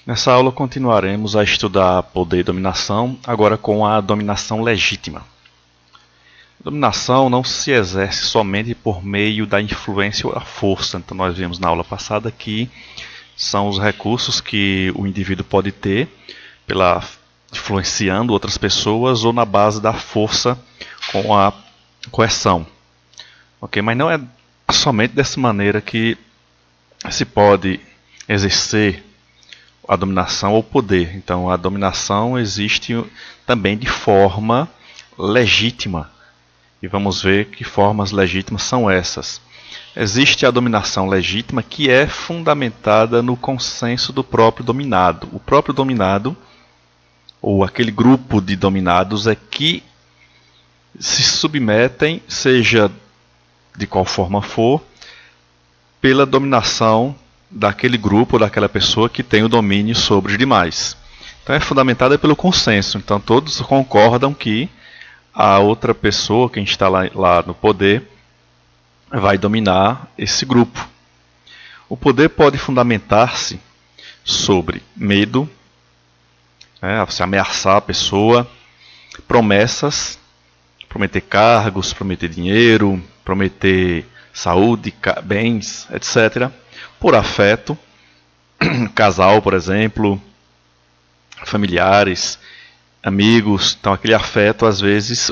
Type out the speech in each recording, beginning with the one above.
Nessa aula continuaremos a estudar poder e dominação, agora com a dominação legítima. A dominação não se exerce somente por meio da influência ou da força. Então nós vimos na aula passada que são os recursos que o indivíduo pode ter pela influenciando outras pessoas ou na base da força com a coerção. Ok? Mas não é somente dessa maneira que se pode exercer a dominação ou poder. Então a dominação existe também de forma legítima. E vamos ver que formas legítimas são essas. Existe a dominação legítima que é fundamentada no consenso do próprio dominado. O próprio dominado, ou aquele grupo de dominados, é que se submetem, seja de qual forma for, pela dominação daquele grupo ou daquela pessoa que tem o domínio sobre os demais. Então é fundamentada pelo consenso. Então todos concordam que a outra pessoa, quem está lá no poder, vai dominar esse grupo. O poder pode fundamentar-se sobre medo, se ameaçar a pessoa, promessas, prometer cargos, prometer dinheiro, prometer saúde, bens, etc. Por afeto, casal, por exemplo, familiares, amigos. Então aquele afeto, às vezes,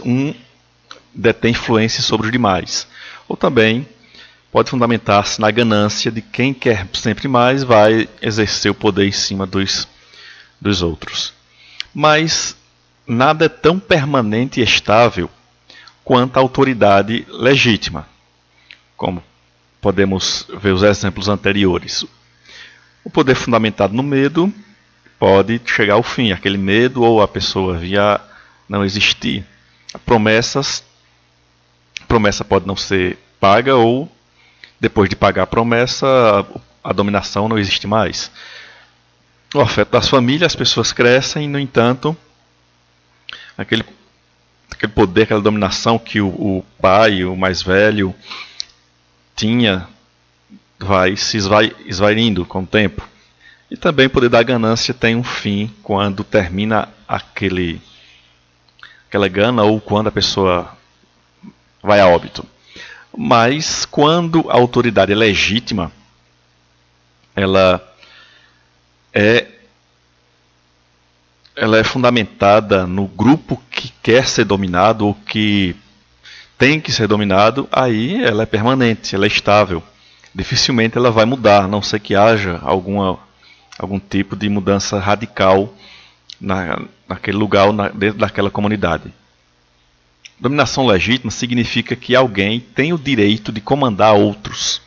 detém influência sobre os demais. Ou também pode fundamentar-se na ganância de quem quer sempre mais vai exercer o poder em cima dos outros. Mas nada é tão permanente e estável quanto a autoridade legítima, como podemos ver os exemplos anteriores. O poder fundamentado no medo pode chegar ao fim, aquele medo ou a pessoa via não existir. A promessa pode não ser paga ou, depois de pagar a promessa, a dominação não existe mais. O afeto das famílias, as pessoas crescem, no entanto, aquele poder, aquela dominação que o pai, o mais velho, tinha, vai se esvaindo com o tempo. E também o poder da ganância tem um fim quando termina aquela gana ou quando a pessoa vai a óbito. Mas quando a autoridade é legítima, ela é fundamentada no grupo que quer ser dominado ou que tem que ser dominado, aí ela é permanente, ela é estável. Dificilmente ela vai mudar, a não ser que haja algum tipo de mudança radical naquele lugar, dentro daquela comunidade. Dominação legítima significa que alguém tem o direito de comandar outros.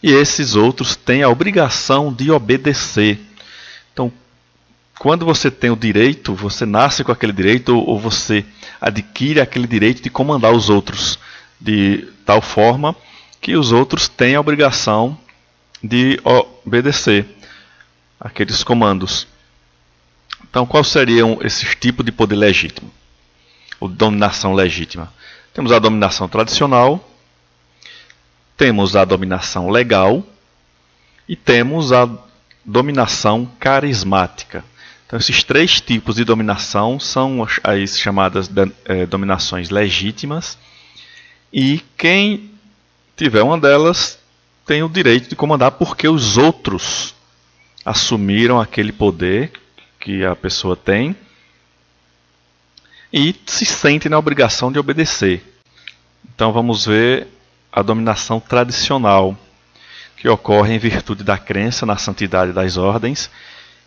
E esses outros têm a obrigação de obedecer. Então, quando você tem o direito, você nasce com aquele direito ou você adquire aquele direito de comandar os outros de tal forma que os outros têm a obrigação de obedecer aqueles comandos. Então, quais seriam esses tipos de poder legítimo? Ou dominação legítima? Temos a dominação tradicional, temos a dominação legal e temos a dominação carismática. Então, esses três tipos de dominação são as chamadas dominações legítimas, e quem tiver uma delas tem o direito de comandar porque os outros assumiram aquele poder que a pessoa tem e se sentem na obrigação de obedecer. Então vamos ver a dominação tradicional, que ocorre em virtude da crença na santidade das ordens.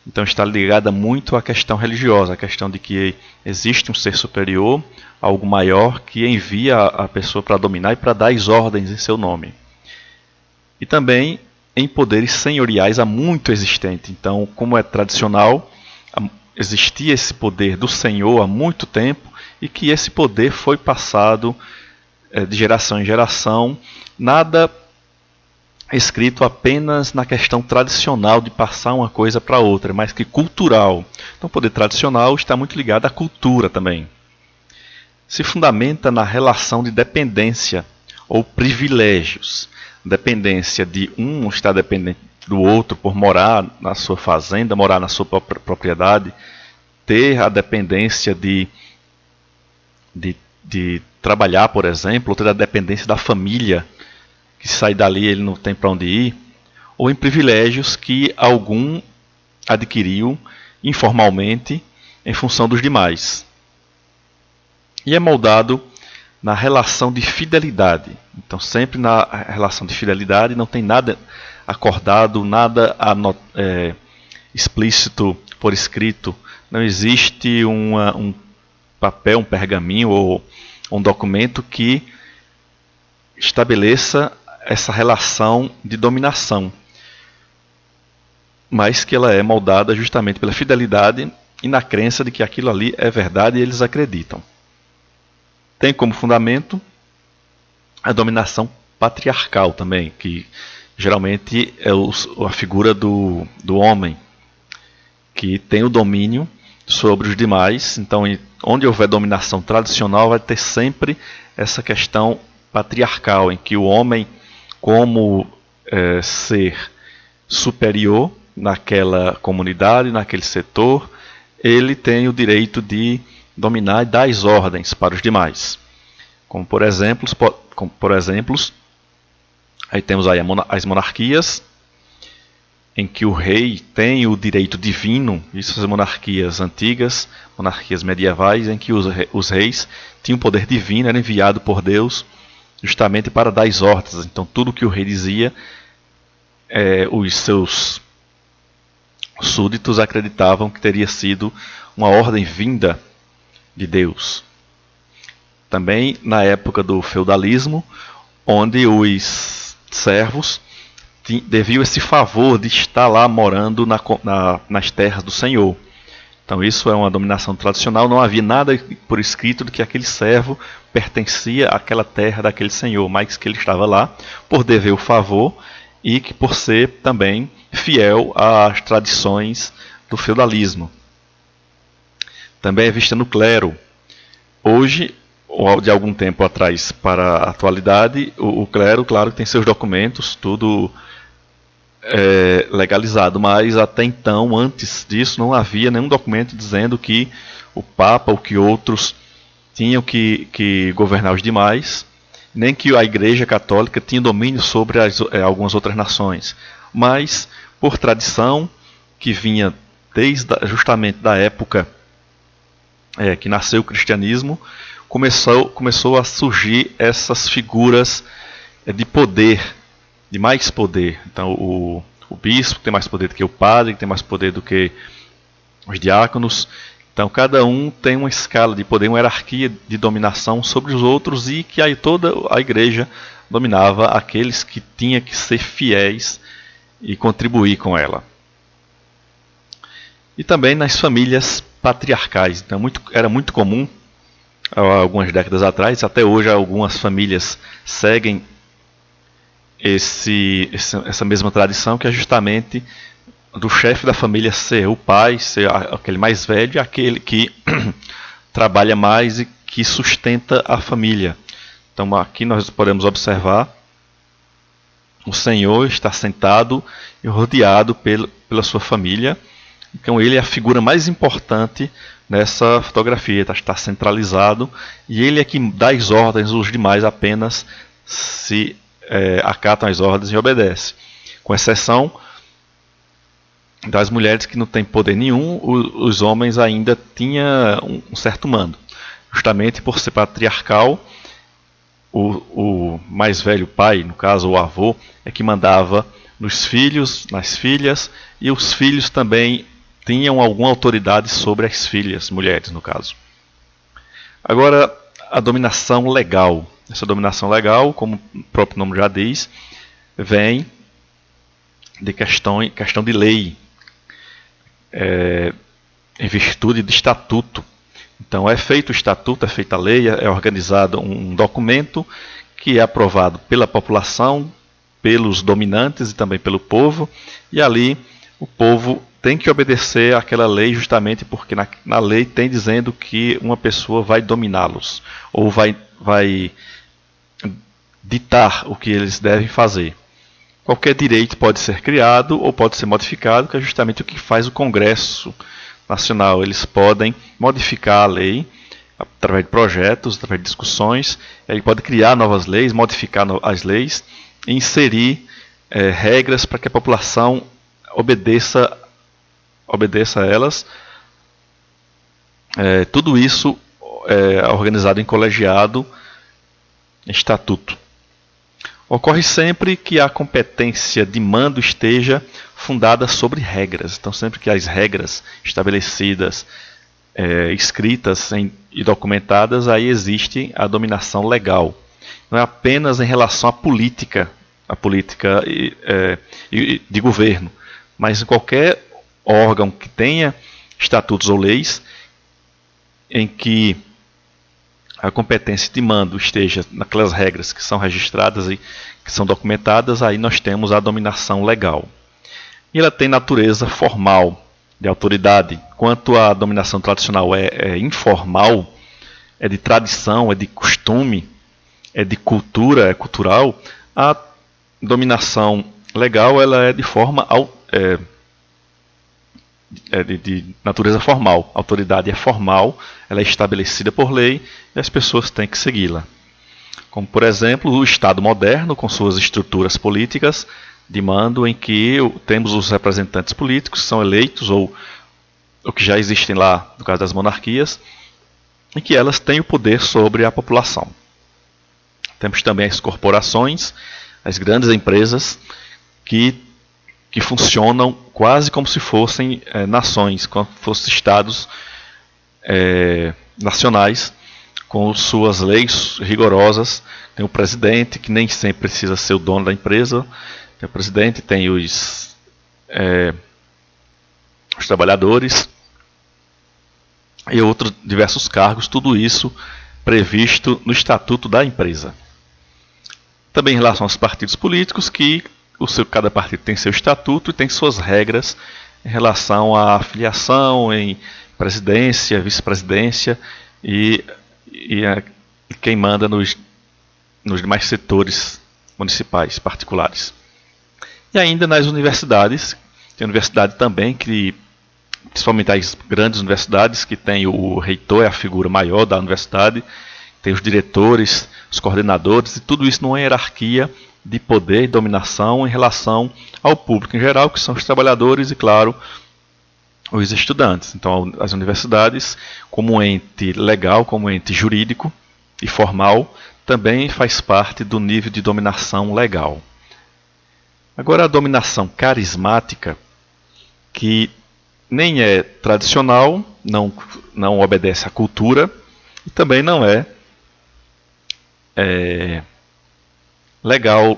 Então está ligada muito à questão religiosa, a questão de que existe um ser superior, algo maior, que envia a pessoa para dominar e para dar as ordens em seu nome. E também em poderes senhoriais há muito existente. Então, como é tradicional, existia esse poder do Senhor há muito tempo e que esse poder foi passado de geração em geração. Nada escrito apenas na questão tradicional de passar uma coisa para outra, mas que cultural. Então, o poder tradicional está muito ligado à cultura também. Se fundamenta na relação de dependência ou privilégios. Dependência de um está dependente do outro por morar na sua fazenda, morar na sua própria propriedade, ter a dependência de trabalhar, por exemplo, ou ter a dependência da família, que sai dali ele não tem para onde ir, ou em privilégios que algum adquiriu informalmente em função dos demais. E é moldado na relação de fidelidade. Então, sempre na relação de fidelidade não tem nada acordado, nada explícito por escrito. Não existe um papel, um pergaminho ou um documento que estabeleça essa relação de dominação, mas que ela é moldada justamente pela fidelidade e na crença de que aquilo ali é verdade e eles acreditam. Tem como fundamento a dominação patriarcal também, que geralmente é a figura do homem, que tem o domínio sobre os demais. Então, onde houver dominação tradicional, vai ter sempre essa questão patriarcal, em que o homem, como ser superior naquela comunidade, naquele setor, ele tem o direito de dominar e dar as ordens para os demais. Como por exemplo, aí temos aí as monarquias, em que o rei tem o direito divino, isso as monarquias antigas, monarquias medievais, em que os reis tinham poder divino, era enviado por Deus justamente para dar as ordens. Então tudo que o rei dizia, os seus súditos acreditavam que teria sido uma ordem vinda de Deus. Também na época do feudalismo, onde os servos deviam esse favor de estar lá morando nas terras do Senhor. Então isso é uma dominação tradicional, não havia nada por escrito de que aquele servo pertencia àquela terra daquele senhor, mas que ele estava lá por dever o favor e que por ser também fiel às tradições do feudalismo. Também é vista no clero. Hoje, ou de algum tempo atrás para a atualidade, o clero, claro, tem seus documentos, tudo legalizado, mas até então, antes disso, não havia nenhum documento dizendo que o Papa ou que outros tinham que governar os demais, nem que a Igreja Católica tinha domínio sobre algumas outras nações. Mas, por tradição, que vinha justamente da época que nasceu o cristianismo, começou a surgir essas figuras de poder, de mais poder. Então o bispo tem mais poder do que o padre, que tem mais poder do que os diáconos. Então cada um tem uma escala de poder, uma hierarquia de dominação sobre os outros, e que aí toda a igreja dominava aqueles que tinham que ser fiéis e contribuir com ela. E também nas famílias patriarcais. Então era muito comum, há algumas décadas atrás, até hoje algumas famílias seguem essa mesma tradição, que é justamente do chefe da família ser o pai, ser aquele mais velho, aquele que trabalha mais e que sustenta a família. Então aqui nós podemos observar o Senhor está sentado e rodeado pela sua família. Então ele é a figura mais importante nessa fotografia, está centralizado, e ele é que dá as ordens, os demais apenas se acatam as ordens e obedecem. Com exceção das mulheres, que não têm poder nenhum, os homens ainda tinham um certo mando. Justamente por ser patriarcal, o mais velho pai, no caso o avô, é que mandava nos filhos, nas filhas, e os filhos também tinham alguma autoridade sobre as filhas, mulheres no caso. Agora, a dominação legal. Essa dominação legal, como o próprio nome já diz, vem de questão de lei, em virtude de estatuto. Então é feito o estatuto, é feita a lei, é organizado um documento que é aprovado pela população, pelos dominantes e também pelo povo, e ali o povo tem que obedecer àquela lei, justamente porque na lei tem dizendo que uma pessoa vai dominá-los, ou vai ditar o que eles devem fazer. qualquer direito pode ser criado ou pode ser modificado, que é justamente o que faz o Congresso Nacional. Eles podem modificar a lei através de projetos, através de discussões. Ele pode criar novas leis, modificar as leis e inserir regras para que a população obedeça a elas. Tudo isso é organizado em colegiado, estatuto. Ocorre sempre que a competência de mando esteja fundada sobre regras. Então, sempre que as regras estabelecidas, escritas e documentadas, aí existe a dominação legal. Não é apenas em relação à política de governo, mas em qualquer órgão que tenha estatutos ou leis em que a competência de mando esteja naquelas regras que são registradas e que são documentadas, aí nós temos a dominação legal. E ela tem natureza formal, de autoridade. Quanto a dominação tradicional é informal, é de tradição, é de costume, é de cultura, é cultural, a dominação legal ela é de forma de natureza formal. A autoridade é formal, ela é estabelecida por lei e as pessoas têm que segui-la. Como, por exemplo, o Estado moderno, com suas estruturas políticas de mando, em que temos os representantes políticos que são eleitos ou que já existem lá, no caso das monarquias, e que elas têm o poder sobre a população. Temos também as corporações, as grandes empresas que funcionam quase como se fossem nações, como se fossem estados nacionais, com suas leis rigorosas. Tem o presidente, que nem sempre precisa ser o dono da empresa. Tem o presidente, tem os trabalhadores e outros diversos cargos, tudo isso previsto no estatuto da empresa. Também em relação aos partidos políticos, que cada partido tem seu estatuto e tem suas regras em relação à filiação, em presidência, vice-presidência e quem manda nos demais setores municipais, particulares. E ainda nas universidades, tem universidade também, principalmente as grandes universidades, que tem o reitor, é a figura maior da universidade, tem os diretores, os coordenadores, e tudo isso numa hierarquia de poder e dominação em relação ao público em geral, que são os trabalhadores e, claro, os estudantes. Então, as universidades, como ente legal, como ente jurídico e formal, também faz parte do nível de dominação legal. Agora, a dominação carismática, que nem é tradicional, não obedece à cultura, e também não é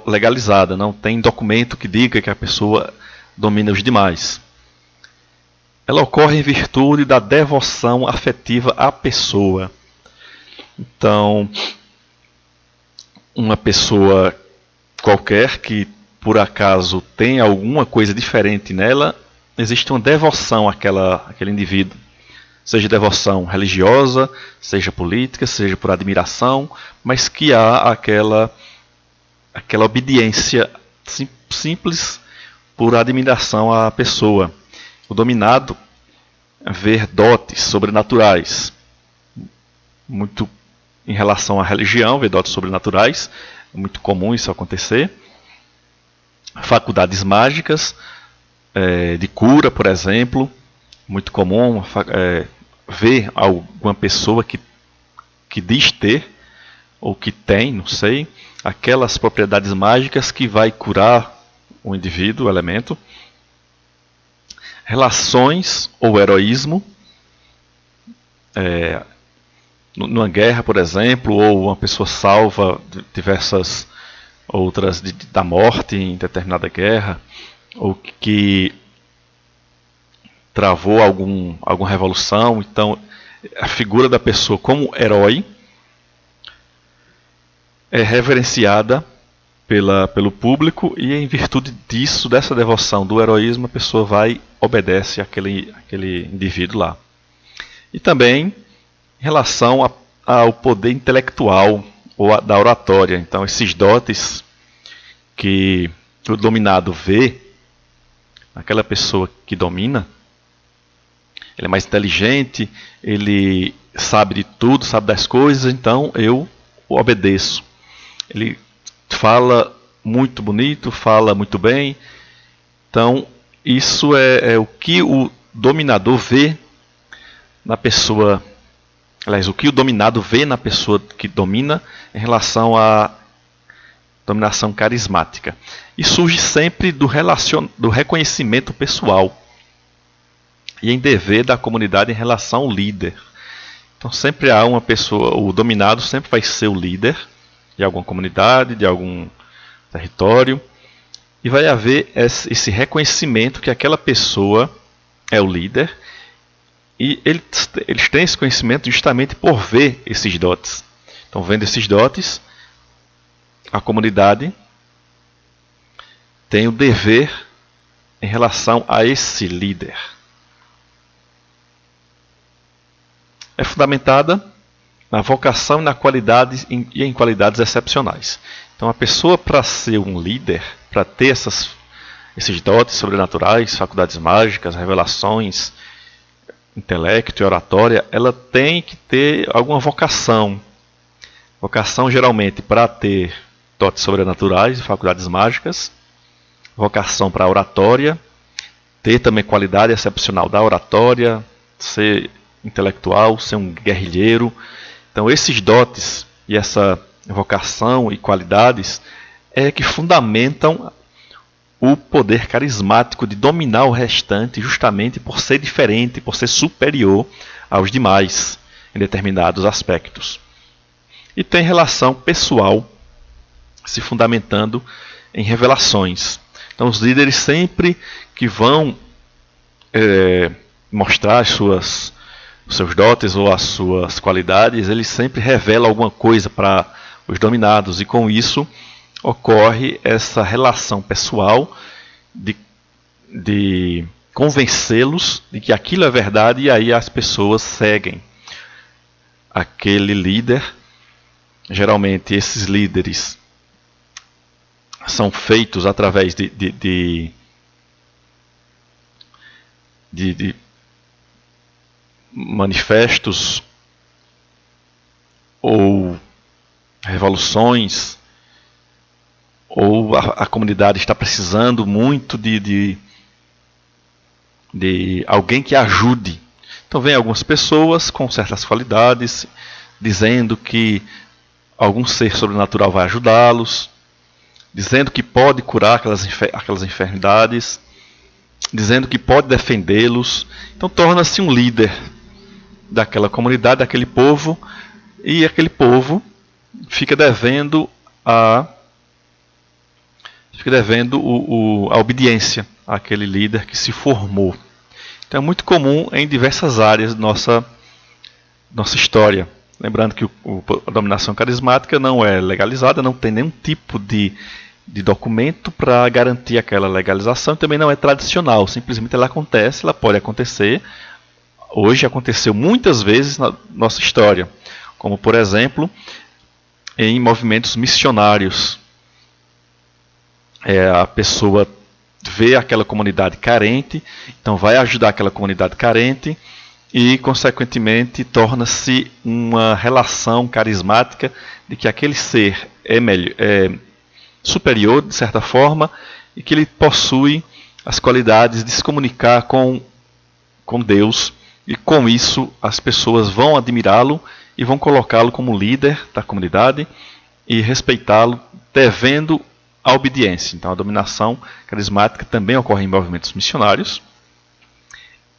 legalizada, não tem documento que diga que a pessoa domina os demais. Ela ocorre em virtude da devoção afetiva à pessoa. Então, uma pessoa qualquer que por acaso tem alguma coisa diferente nela, existe uma devoção àquele indivíduo. Seja devoção religiosa, seja política, seja por admiração, mas que há aquela obediência simples por admiração à pessoa. O dominado vê dotes sobrenaturais, muito em relação à religião, vê dotes sobrenaturais, é muito comum isso acontecer. Faculdades mágicas, de cura, por exemplo, muito comum ver alguma pessoa que diz ter, ou que tem, não sei, aquelas propriedades mágicas que vai curar o indivíduo, o elemento. Relações ou heroísmo, numa guerra, por exemplo, ou uma pessoa salva diversas outras da morte em determinada guerra, ou que travou alguma revolução. Então, a figura da pessoa como herói é reverenciada pelo público, e em virtude disso, dessa devoção do heroísmo, a pessoa obedece àquele indivíduo lá. E também em relação ao poder intelectual ou da oratória. Então, esses dotes que o dominado vê aquela pessoa que domina, ele é mais inteligente, ele sabe de tudo, sabe das coisas, então eu o obedeço. Ele fala muito bonito, fala muito bem. Então, isso é o que o dominador vê na pessoa. Aliás, o que o dominado vê na pessoa que domina em relação à dominação carismática. E surge sempre do reconhecimento pessoal e em dever da comunidade em relação ao líder. Então sempre há uma pessoa, o dominado sempre vai ser o líder de alguma comunidade, de algum território, e vai haver esse reconhecimento que aquela pessoa é o líder, e eles têm esse conhecimento justamente por ver esses dotes. Então, vendo esses dotes, a comunidade tem o dever em relação a esse líder. É fundamentada na vocação e em qualidades excepcionais. Então, a pessoa, para ser um líder, para ter esses dotes sobrenaturais, faculdades mágicas, revelações, intelecto e oratória, ela tem que ter alguma vocação. Vocação, geralmente, para ter dotes sobrenaturais e faculdades mágicas. Vocação para a oratória. Ter também qualidade excepcional da oratória. Ser intelectual, ser um guerrilheiro. Então, esses dotes e essa vocação e qualidades é que fundamentam o poder carismático de dominar o restante, justamente por ser diferente, por ser superior aos demais em determinados aspectos. E tem relação pessoal se fundamentando em revelações. Então, os líderes sempre que vão mostrar os seus dotes ou as suas qualidades, eles sempre revelam alguma coisa para os dominados, e com isso ocorre essa relação pessoal de convencê-los de que aquilo é verdade, e aí as pessoas seguem aquele líder. Geralmente esses líderes são feitos através de manifestos ou revoluções, ou a comunidade está precisando muito de alguém que ajude. Então vem algumas pessoas com certas qualidades, dizendo que algum ser sobrenatural vai ajudá-los, dizendo que pode curar aquelas enfermidades, dizendo que pode defendê-los. Então torna-se um líder daquela comunidade, daquele povo, e aquele povo fica devendo a obediência àquele líder que se formou. Então é muito comum em diversas áreas da nossa história. Lembrando que a dominação carismática não é legalizada, não tem nenhum tipo de documento para garantir aquela legalização, também não é tradicional, simplesmente ela acontece, ela pode acontecer. Hoje aconteceu muitas vezes na nossa história, como por exemplo em movimentos missionários. A pessoa vê aquela comunidade carente, então vai ajudar aquela comunidade carente, e consequentemente torna-se uma relação carismática de que aquele ser é superior de certa forma, e que ele possui as qualidades de se comunicar com Deus, e com isso as pessoas vão admirá-lo e vão colocá-lo como líder da comunidade e respeitá-lo, devendo a obediência. Então a dominação carismática também ocorre em movimentos missionários.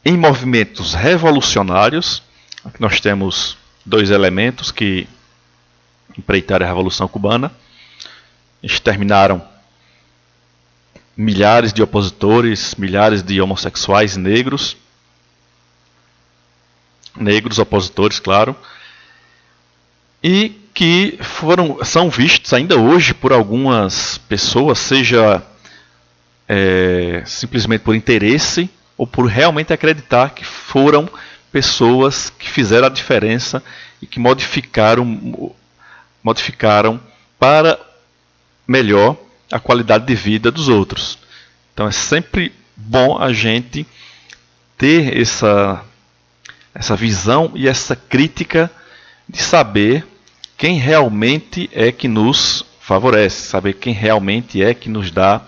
Em movimentos revolucionários, aqui nós temos dois elementos que empreitaram a Revolução Cubana. Exterminaram milhares de opositores, milhares de homossexuais negros opositores, claro, e que são vistos ainda hoje por algumas pessoas, seja simplesmente por interesse ou por realmente acreditar que foram pessoas que fizeram a diferença e que modificaram para melhor a qualidade de vida dos outros. Então é sempre bom a gente ter essa visão e essa crítica de saber quem realmente é que nos favorece, saber quem realmente é que nos dá,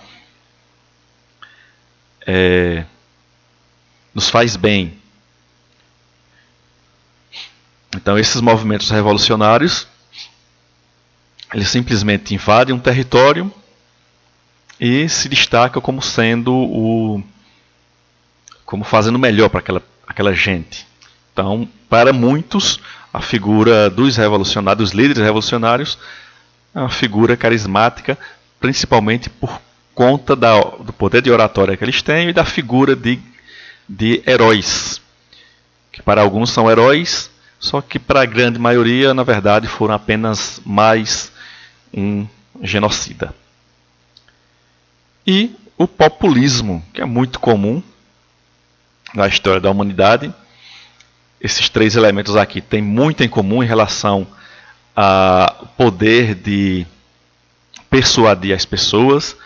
nos faz bem. Então esses movimentos revolucionários, eles simplesmente invadem um território e se destacam como sendo como fazendo melhor para aquela gente. Então, para muitos, a figura dos revolucionários, dos líderes revolucionários, é uma figura carismática, principalmente por conta do poder de oratória que eles têm e da figura de heróis, que para alguns são heróis, só que para a grande maioria, na verdade, foram apenas mais um genocida. E o populismo, que é muito comum na história da humanidade. Esses três elementos aqui têm muito em comum em relação ao poder de persuadir as pessoas,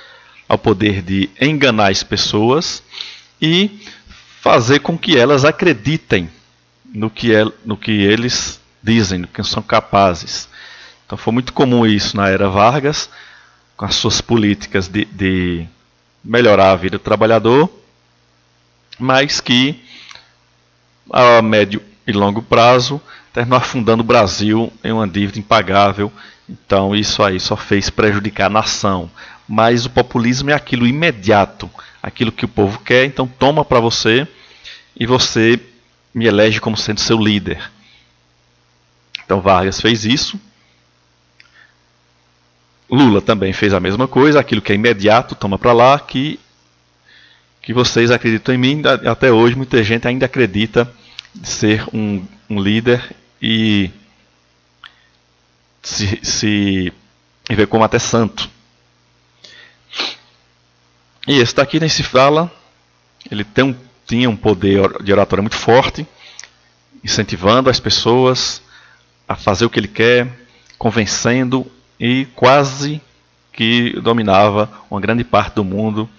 ao poder de enganar as pessoas e fazer com que elas acreditem no que eles dizem, no que são capazes. Então foi muito comum isso na era Vargas, com as suas políticas de melhorar a vida do trabalhador, mas que a médio e longo prazo terminou afundando o Brasil em uma dívida impagável. Então isso aí só fez prejudicar a nação. Mas o populismo é aquilo imediato, aquilo que o povo quer, então toma para você e você me elege como sendo seu líder. Então Vargas fez isso. Lula também fez a mesma coisa, aquilo que é imediato, toma para lá, que vocês acreditam em mim. Até hoje muita gente ainda acredita de ser um líder e se vê como até santo. E esse daqui nem se fala, ele tinha um poder de oratória muito forte, incentivando as pessoas a fazer o que ele quer, convencendo, e quase que dominava uma grande parte do mundo,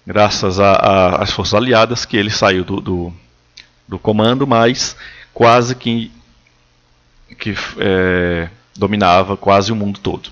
graças às forças aliadas, que ele saiu do comando, mas quase que dominava quase o mundo todo.